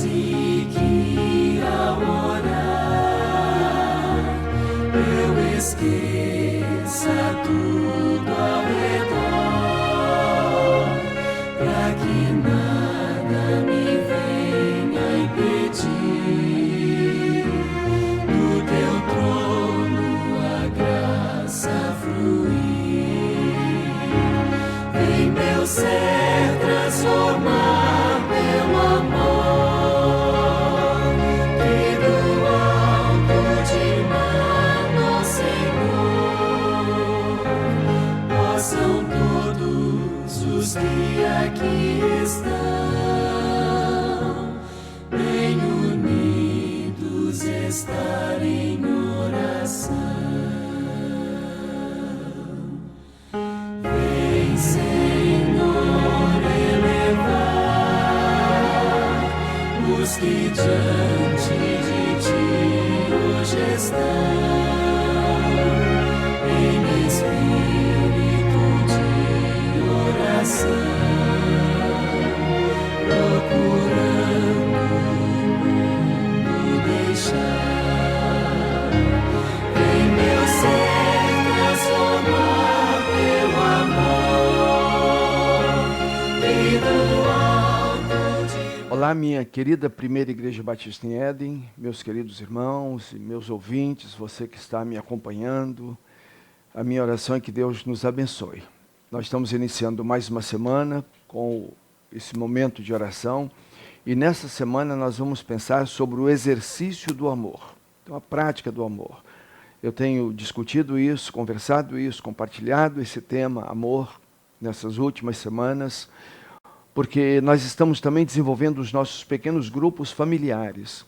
Quase que ao orar eu esqueça tudo ao redor, pra que nada me venha impedir do teu trono a graça fluir. Vem, meu ser, transformar pelo amor que do alto te manda, Senhor. Possam todos os que aqui estão bem unidos estar em oração. Vem, Senhor, elevar os que diante de ti hoje estão em espírito de oração, procurando o mundo deixar. Vem, meu ser, transformar pelo amor e do alto de... Olá, minha querida Primeira Igreja Batista em Éden, meus queridos irmãos e meus ouvintes, você que está me acompanhando, a minha oração é que Deus nos abençoe. Nós estamos iniciando mais uma semana com esse momento de oração e nessa semana nós vamos pensar sobre o exercício do amor, então a prática do amor. Eu tenho discutido isso, conversado isso, compartilhado esse tema, amor, nessas últimas semanas, porque nós estamos também desenvolvendo os nossos pequenos grupos familiares.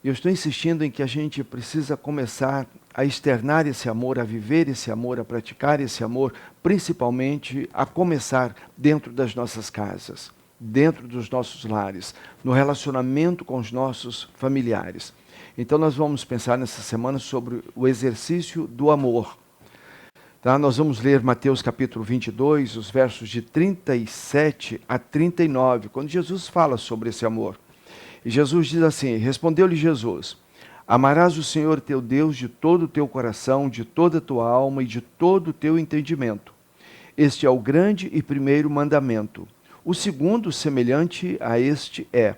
E eu estou insistindo em que a gente precisa começar a externar esse amor, a viver esse amor, a praticar esse amor, principalmente a começar dentro das nossas casas, dentro dos nossos lares, no relacionamento com os nossos familiares. Então nós vamos pensar nessa semana sobre o exercício do amor. Tá? Nós vamos ler Mateus capítulo 22, os versos de 37 a 39, quando Jesus fala sobre esse amor. E Jesus diz assim, respondeu-lhe Jesus, amarás o Senhor teu Deus de todo o teu coração, de toda a tua alma e de todo o teu entendimento. Este é o grande e primeiro mandamento. O segundo, semelhante a este, é,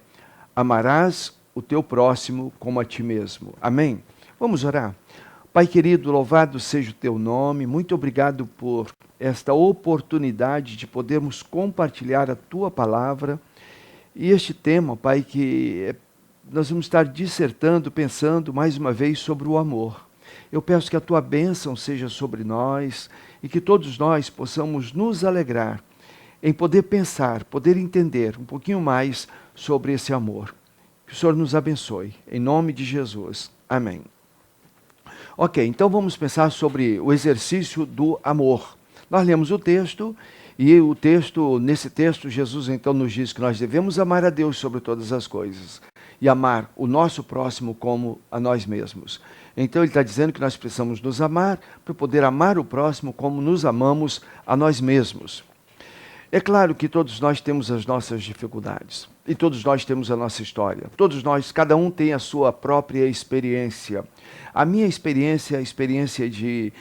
amarás o teu próximo como a ti mesmo. Amém? Vamos orar. Pai querido, louvado seja o teu nome, muito obrigado por esta oportunidade de podermos compartilhar a tua palavra e este tema, Pai, que nós vamos estar dissertando, pensando mais uma vez sobre o amor. Eu peço que a tua bênção seja sobre nós e que todos nós possamos nos alegrar em poder pensar, poder entender um pouquinho mais sobre esse amor. Que o Senhor nos abençoe, em nome de Jesus. Amém. Ok, então vamos pensar sobre o exercício do amor. Nós lemos o texto e nesse texto, Jesus então nos diz que nós devemos amar a Deus sobre todas as coisas e amar o nosso próximo como a nós mesmos. Então ele está dizendo que nós precisamos nos amar para poder amar o próximo como nos amamos a nós mesmos. É claro que todos nós temos as nossas dificuldades e todos nós temos a nossa história. Todos nós, cada um tem a sua própria experiência. A minha experiência é a experiência de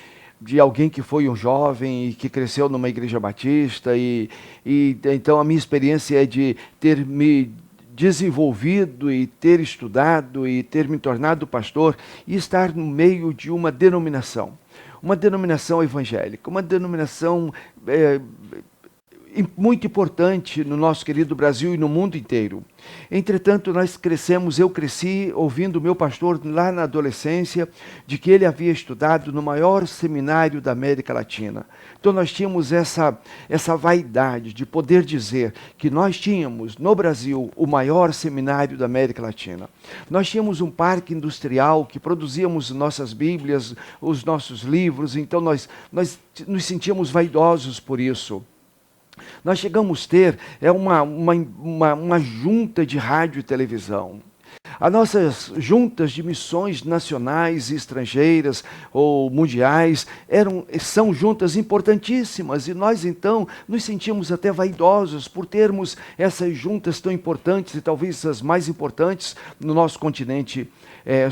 alguém que foi um jovem e que cresceu numa igreja batista e então a minha experiência é de ter me desenvolvido e ter estudado e ter me tornado pastor e estar no meio de uma denominação evangélica, uma denominação muito importante no nosso querido Brasil e no mundo inteiro. Entretanto, eu cresci ouvindo o meu pastor lá na adolescência, de que ele havia estudado no maior seminário da América Latina. Então nós tínhamos essa vaidade de poder dizer que nós tínhamos no Brasil o maior seminário da América Latina. Nós tínhamos um parque industrial que produzíamos nossas Bíblias, os nossos livros, então nós nos sentíamos vaidosos por isso. Nós chegamos a ter uma junta de rádio e televisão. As nossas juntas de missões nacionais e estrangeiras ou mundiais são juntas importantíssimas e nós então nos sentimos até vaidosos por termos essas juntas tão importantes e talvez as mais importantes no nosso continente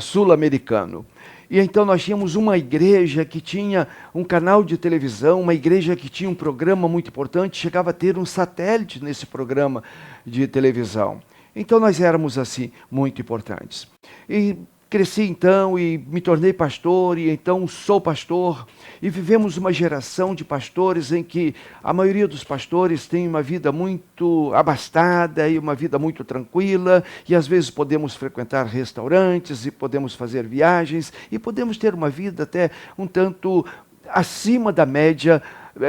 sul-americano. E então nós tínhamos uma igreja que tinha um canal de televisão, uma igreja que tinha um programa muito importante, chegava a ter um satélite nesse programa de televisão. Então nós éramos assim, muito importantes. E cresci então e me tornei pastor, e então sou pastor. E vivemos uma geração de pastores em que a maioria dos pastores tem uma vida muito abastada e uma vida muito tranquila. E às vezes podemos frequentar restaurantes e podemos fazer viagens e podemos ter uma vida até um tanto acima da média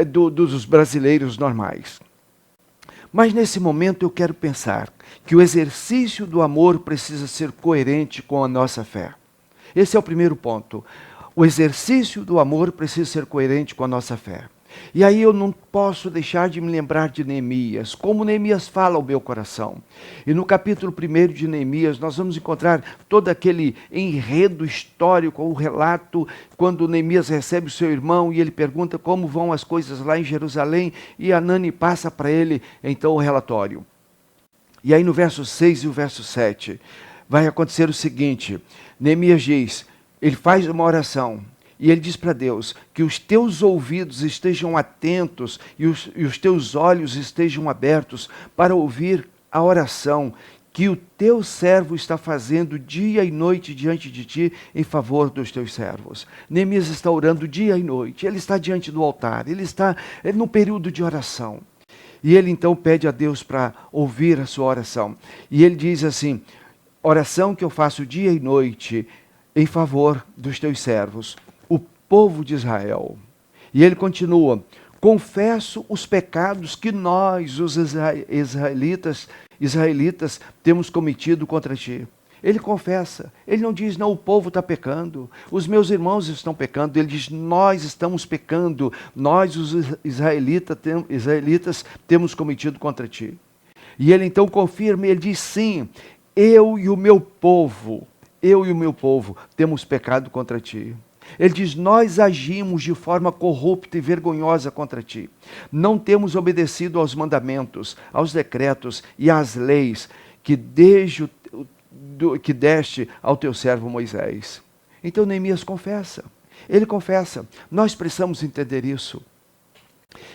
dos brasileiros normais. Mas nesse momento eu quero pensar que o exercício do amor precisa ser coerente com a nossa fé. Esse é o primeiro ponto. O exercício do amor precisa ser coerente com a nossa fé. E aí eu não posso deixar de me lembrar de Neemias, como Neemias fala ao meu coração. E no capítulo 1 de Neemias nós vamos encontrar todo aquele enredo histórico, o relato, quando Neemias recebe o seu irmão e ele pergunta como vão as coisas lá em Jerusalém, e Anani passa para ele então o relatório. E aí no verso 6 e o verso 7 vai acontecer o seguinte: Neemias diz, ele faz uma oração, e ele diz para Deus que os teus ouvidos estejam atentos e os teus olhos estejam abertos para ouvir a oração que o teu servo está fazendo dia e noite diante de ti em favor dos teus servos. Neemias está orando dia e noite, ele está diante do altar, ele está num período de oração. E ele então pede a Deus para ouvir a sua oração. E ele diz assim, oração que eu faço dia e noite em favor dos teus servos, o povo de Israel. E ele continua, confesso os pecados que nós, os israelitas, temos cometido contra ti. Ele confessa, ele não diz, não, o povo está pecando, os meus irmãos estão pecando, ele diz, nós estamos pecando, nós os israelitas temos cometido contra ti. E ele então confirma, ele diz, sim, eu e o meu povo temos pecado contra ti. Ele diz, nós agimos de forma corrupta e vergonhosa contra ti. Não temos obedecido aos mandamentos, aos decretos e às leis que deste ao teu servo Moisés. Então Neemias confessa. Ele confessa. Nós precisamos entender isso.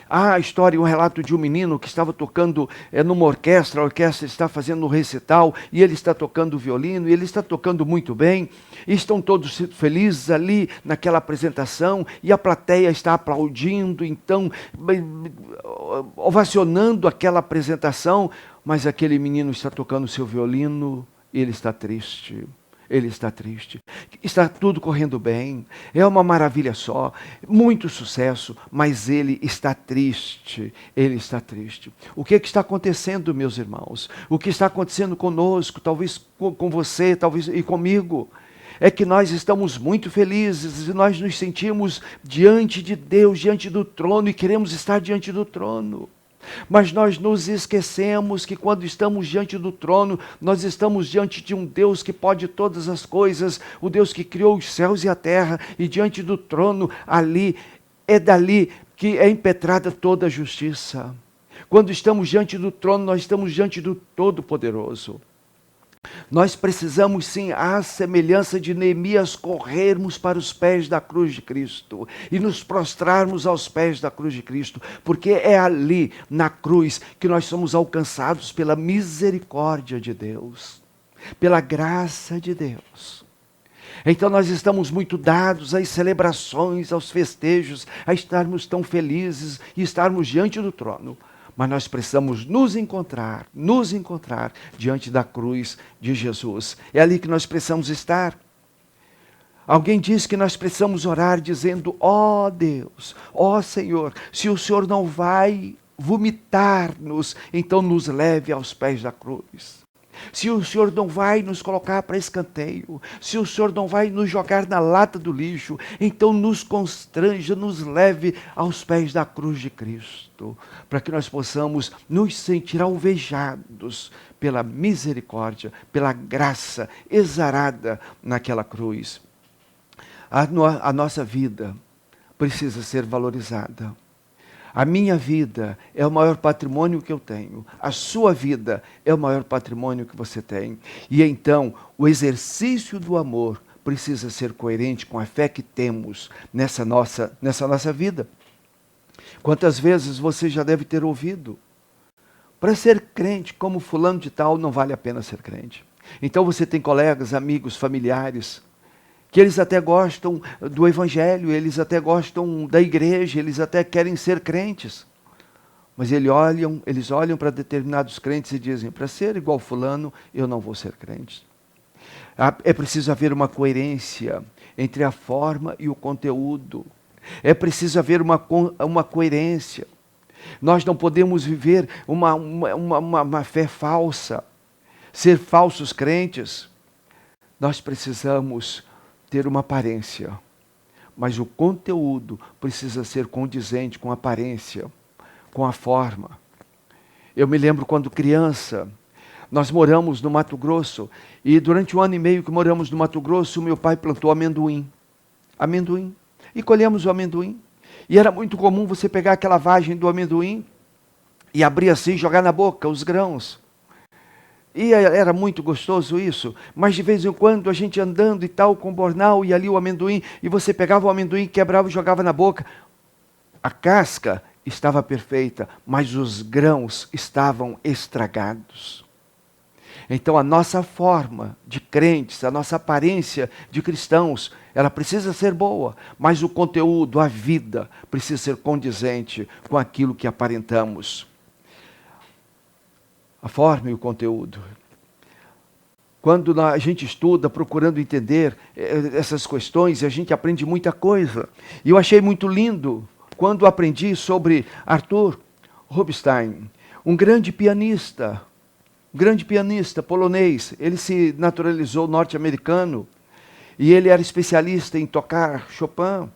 Há a história, um relato de um menino que estava tocando numa orquestra, a orquestra está fazendo um recital e ele está tocando violino e ele está tocando muito bem, e estão todos felizes ali naquela apresentação e a plateia está aplaudindo, então ovacionando aquela apresentação, mas aquele menino está tocando seu violino e ele está triste. Ele está triste, está tudo correndo bem, é uma maravilha só, muito sucesso, mas ele está triste, O que está acontecendo, meus irmãos? O que está acontecendo conosco, talvez com você, talvez e comigo? É que nós estamos muito felizes e nós nos sentimos diante de Deus, diante do trono, e queremos estar diante do trono. Mas nós nos esquecemos que quando estamos diante do trono, nós estamos diante de um Deus que pode todas as coisas, o Deus que criou os céus e a terra, e diante do trono, é dali que é impetrada toda a justiça. Quando estamos diante do trono, nós estamos diante do Todo-Poderoso. Nós precisamos sim, à semelhança de Neemias, corrermos para os pés da cruz de Cristo e nos prostrarmos aos pés da cruz de Cristo, porque é ali, na cruz, que nós somos alcançados pela misericórdia de Deus, pela graça de Deus. Então nós estamos muito dados às celebrações, aos festejos, a estarmos tão felizes e estarmos diante do trono. Mas nós precisamos nos encontrar diante da cruz de Jesus. É ali que nós precisamos estar. Alguém diz que nós precisamos orar dizendo, ó Deus, ó Senhor, se o Senhor não vai vomitar-nos, então nos leve aos pés da cruz. se o Senhor não vai nos colocar para escanteio, se o Senhor não vai nos jogar na lata do lixo, então nos constranja, nos leve aos pés da cruz de Cristo, para que nós possamos nos sentir alvejados pela misericórdia, pela graça exarada naquela cruz. A nossa vida precisa ser valorizada. A minha vida é o maior patrimônio que eu tenho. A sua vida é o maior patrimônio que você tem. E então, o exercício do amor precisa ser coerente com a fé que temos nessa nossa vida. Quantas vezes você já deve ter ouvido? Para ser crente como fulano de tal, não vale a pena ser crente. Então você tem colegas, amigos, familiares, que eles até gostam do evangelho, eles até gostam da igreja, eles até querem ser crentes. Mas eles olham para determinados crentes e dizem, para ser igual fulano, eu não vou ser crente. É preciso haver uma coerência entre a forma e o conteúdo. É preciso haver uma coerência. Nós não podemos viver uma fé falsa, ser falsos crentes. Nós precisamos ter uma aparência, mas o conteúdo precisa ser condizente com a aparência, com a forma. Eu me lembro quando criança, nós moramos no Mato Grosso, e durante 1 ano e meio que moramos no Mato Grosso, meu pai plantou amendoim, e colhemos o amendoim, e era muito comum você pegar aquela vagem do amendoim, e abrir assim, e jogar na boca os grãos. E era muito gostoso isso, mas de vez em quando a gente andando e tal, com o bornal e ali o amendoim, e você pegava o amendoim, quebrava e jogava na boca. A casca estava perfeita, mas os grãos estavam estragados. Então a nossa forma de crentes, a nossa aparência de cristãos, ela precisa ser boa, mas o conteúdo, a vida, precisa ser condizente com aquilo que aparentamos. A forma e o conteúdo. Quando a gente estuda, procurando entender essas questões, a gente aprende muita coisa. E eu achei muito lindo quando aprendi sobre Arthur Rubinstein, um grande pianista polonês. Ele se naturalizou norte-americano e ele era especialista em tocar Chopin.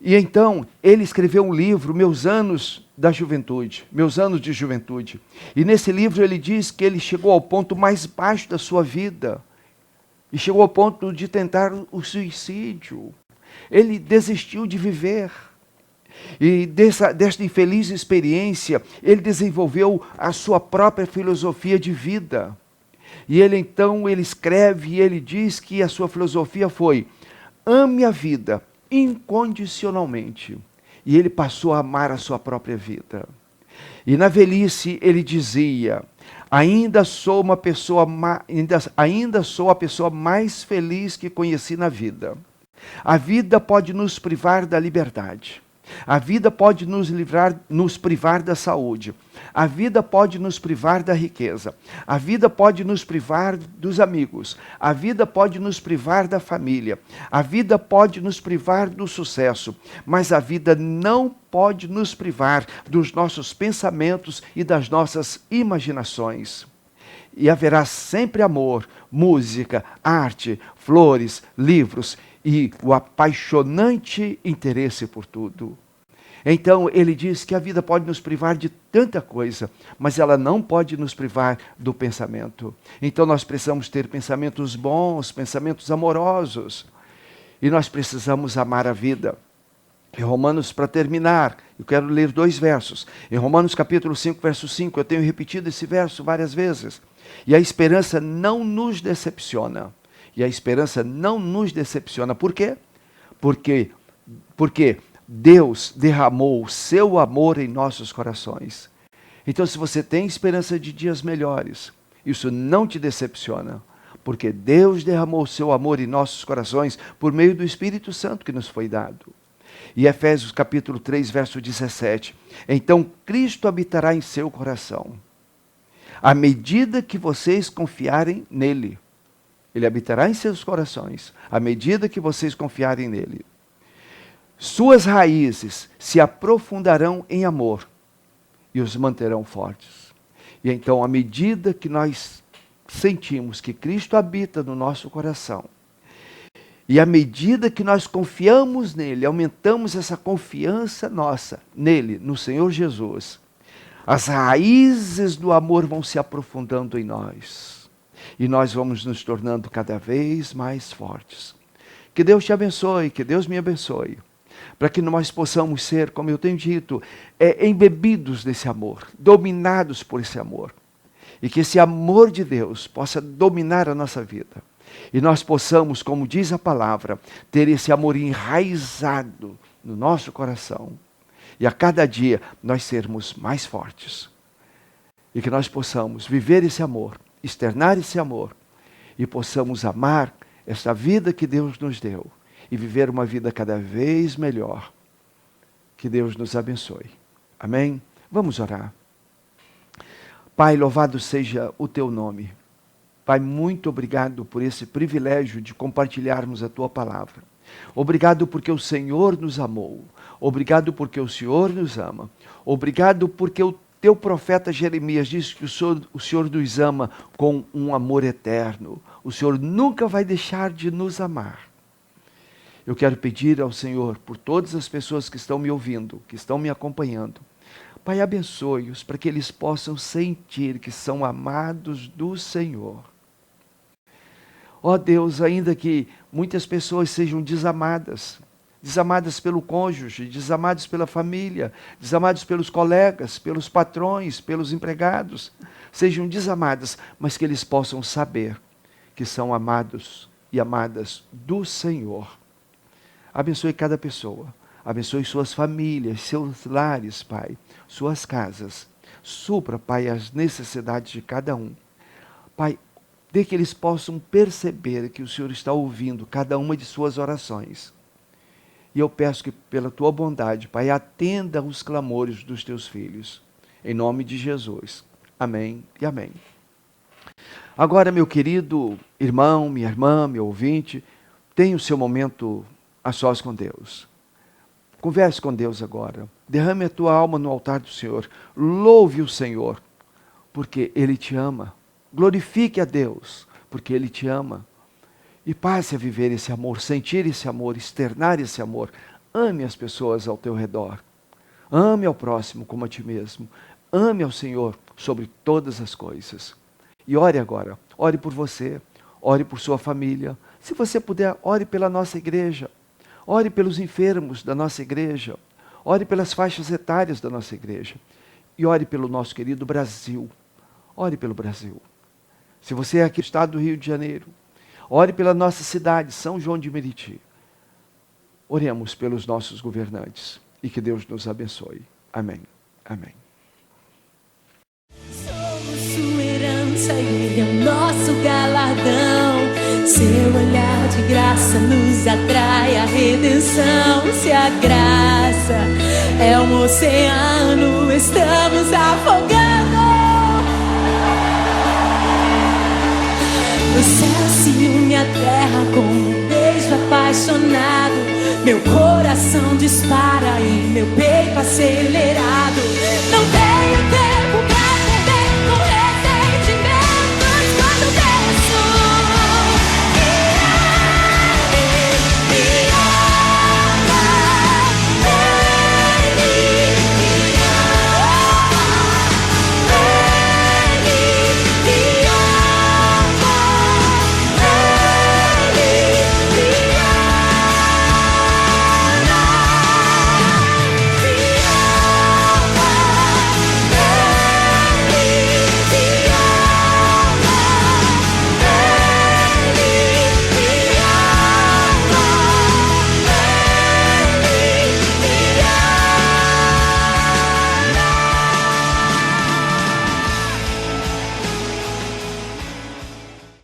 E então, ele escreveu um livro, Meus Anos de Juventude. E nesse livro ele diz que ele chegou ao ponto mais baixo da sua vida. E chegou ao ponto de tentar o suicídio. Ele desistiu de viver. E desta infeliz experiência, ele desenvolveu a sua própria filosofia de vida. E ele escreve e ele diz que a sua filosofia foi: ame a vida incondicionalmente. E ele passou a amar a sua própria vida. E na velhice ele dizia: ainda sou a pessoa mais feliz que conheci na vida. A vida pode nos privar da liberdade. A vida pode nos privar da saúde. A vida pode nos privar da riqueza. A vida pode nos privar dos amigos. A vida pode nos privar da família. A vida pode nos privar do sucesso. Mas a vida não pode nos privar dos nossos pensamentos e das nossas imaginações. E haverá sempre amor, música, arte, flores, livros e o apaixonante interesse por tudo. Então ele diz que a vida pode nos privar de tanta coisa, mas ela não pode nos privar do pensamento. Então nós precisamos ter pensamentos bons, pensamentos amorosos. E nós precisamos amar a vida. Em Romanos, para terminar, eu quero ler 2 versos. Em Romanos capítulo 5, verso 5, eu tenho repetido esse verso várias vezes. E a esperança não nos decepciona. Por quê? Porque Deus derramou o seu amor em nossos corações. Então, se você tem esperança de dias melhores, isso não te decepciona, porque Deus derramou o seu amor em nossos corações por meio do Espírito Santo que nos foi dado. E Efésios capítulo 3, verso 17. Então, Cristo habitará em seu coração, à medida que vocês confiarem nele. Ele habitará em seus corações, à medida que vocês confiarem nele. Suas raízes se aprofundarão em amor e os manterão fortes. E então, à medida que nós sentimos que Cristo habita no nosso coração, e à medida que nós confiamos nele, aumentamos essa confiança nossa nele, no Senhor Jesus, as raízes do amor vão se aprofundando em nós. E nós vamos nos tornando cada vez mais fortes. Que Deus te abençoe, que Deus me abençoe. Para que nós possamos ser, como eu tenho dito, embebidos desse amor, dominados por esse amor. E que esse amor de Deus possa dominar a nossa vida. E nós possamos, como diz a palavra, ter esse amor enraizado no nosso coração. E a cada dia nós sermos mais fortes. E que nós possamos viver esse amor, externar esse amor. E possamos amar esta vida que Deus nos deu. E viver uma vida cada vez melhor. Que Deus nos abençoe. Amém? Vamos orar. Pai, louvado seja o teu nome. Pai, muito obrigado por esse privilégio de compartilharmos a tua palavra. Obrigado porque o Senhor nos amou. Obrigado porque o Senhor nos ama. Obrigado porque o teu profeta Jeremias diz que o Senhor nos ama com um amor eterno. O Senhor nunca vai deixar de nos amar. Eu quero pedir ao Senhor, por todas as pessoas que estão me ouvindo, que estão me acompanhando, Pai, abençoe-os para que eles possam sentir que são amados do Senhor. Ó Deus, ainda que muitas pessoas sejam desamadas pelo cônjuge, desamadas pela família, desamadas pelos colegas, pelos patrões, pelos empregados, sejam desamadas, mas que eles possam saber que são amados e amadas do Senhor. Abençoe cada pessoa, abençoe suas famílias, seus lares, Pai, suas casas. Supra, Pai, as necessidades de cada um. Pai, dê que eles possam perceber que o Senhor está ouvindo cada uma de suas orações. E eu peço que, pela tua bondade, Pai, atenda os clamores dos teus filhos. Em nome de Jesus. Amém e amém. Agora, meu querido irmão, minha irmã, meu ouvinte, tenha o seu momento a sós com Deus. Converse com Deus agora. Derrame a tua alma no altar do Senhor. Louve o Senhor, porque Ele te ama. Glorifique a Deus, porque Ele te ama. E passe a viver esse amor, sentir esse amor, externar esse amor. Ame as pessoas ao teu redor. Ame ao próximo como a ti mesmo. Ame ao Senhor sobre todas as coisas. E ore agora. Ore por você. Ore por sua família. Se você puder, ore pela nossa igreja. Ore pelos enfermos da nossa igreja. Ore pelas faixas etárias da nossa igreja. E ore pelo nosso querido Brasil. Ore pelo Brasil. Se você é aqui do estado do Rio de Janeiro, ore pela nossa cidade, São João de Meriti. Oremos pelos nossos governantes e que Deus nos abençoe. Amém. Amém. Somos sua herança e Ele é o nosso galardão. Seu olhar de graça nos atrai a redenção. Se a graça é um oceano, estamos afogando. O céu se une à terra com um beijo apaixonado. Meu coração dispara e meu peito acelerado.